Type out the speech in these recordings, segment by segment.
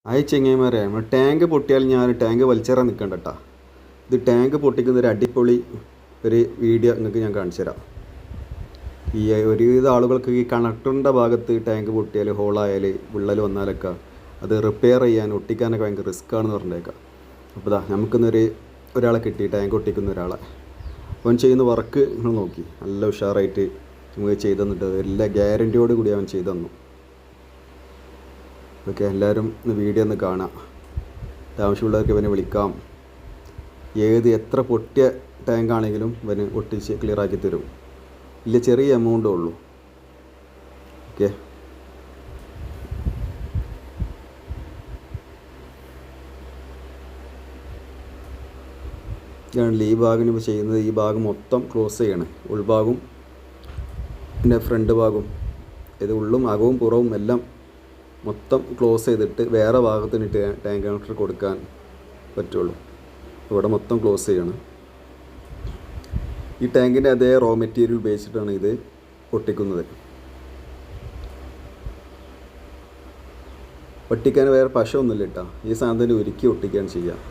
ആയി ചെങ്ങൈമാരെ നമ്മൾ ടാങ്ക് പൊട്ടിയാൽ ഞാൻ ടാങ്ക് വലിച്ചേറാൻ നിൽക്കണ്ട കേട്ടോ. ഇത് ടാങ്ക് പൊട്ടിക്കുന്ന ഒരു അടിപൊളി ഒരു വീഡിയോ നിങ്ങൾക്ക് ഞാൻ കാണിച്ചു തരാം. ഈ ഒരുവിധ ആളുകൾക്ക് ഈ കണക്ടറിൻ്റെ ഭാഗത്ത് ടാങ്ക് പൊട്ടിയാൽ ഹോളായാൽ വിള്ളൽ വന്നാലൊക്കെ അത് റിപ്പയർ ചെയ്യാൻ ഒട്ടിക്കാനൊക്കെ ഭയങ്കര റിസ്ക് ആണെന്ന് പറഞ്ഞേക്കാം. അപ്പോൾ ഇതാ നമുക്കിന്നൊരു ഒരാളെ കിട്ടി, ടാങ്ക് ഒട്ടിക്കുന്ന ഒരാളെ. അവൻ ചെയ്യുന്ന വർക്ക് നിങ്ങൾ നോക്കി, നല്ല ഉഷാറായിട്ട് നമുക്ക് ചെയ്തു തന്നിട്ട് എല്ലാ ഗ്യാരൻറ്റിയോട് കൂടി അവൻ ചെയ്തു തന്നു. ഓക്കെ, എല്ലാവരും വീഡിയോ ഒന്ന് കാണാം. ആവശ്യമുള്ളവർക്ക് ഇവനെ വിളിക്കാം. എത്ര പൊട്ടിയ ടാങ്കാണെങ്കിലും ഇവന് ഒട്ടിച്ച് ക്ലിയറാക്കി തരും. ഇല്ല, ചെറിയ എമൗണ്ടേ ഉള്ളൂ. ഓക്കെ, ഇതാണല്ലോ ഈ ഭാഗം ഇപ്പോൾ ചെയ്യുന്നത്. ഈ ഭാഗം മൊത്തം ക്ലോസ് ചെയ്യണം, ഉൾഭാഗവും പിന്നെ ഫ്രണ്ട് ഭാഗവും. ഇത് ഉള്ളും അകവും പുറവും എല്ലാം മൊത്തം ക്ലോസ് ചെയ്തിട്ട് വേറെ ഭാഗത്തിന് ടാങ്ക് കണക്ടർ കൊടുക്കാൻ പറ്റുള്ളൂ. ഇവിടെ മൊത്തം ക്ലോസ് ചെയ്യണം. ഈ ടാങ്കിൻ്റെ അതേ റോ മെറ്റീരിയൽ ഉപയോഗിച്ചിട്ടാണ് ഇത് ഒട്ടിക്കുന്നത്. ഒട്ടിക്കാൻ വേറെ പശയൊന്നുമില്ല കേട്ടോ. ഈ സാധനം ഉരുക്കി ഒട്ടിക്കാൻ ചെയ്യാം.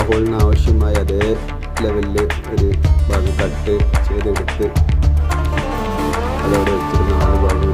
ഹോളിന് ആവശ്യമായ അതേ ലെവലിൽ ഒരു ഭാഗം കട്ട് ചെയ്തെടുത്ത് അതവിടെ വെച്ചിരുന്ന ആ ഭാഗം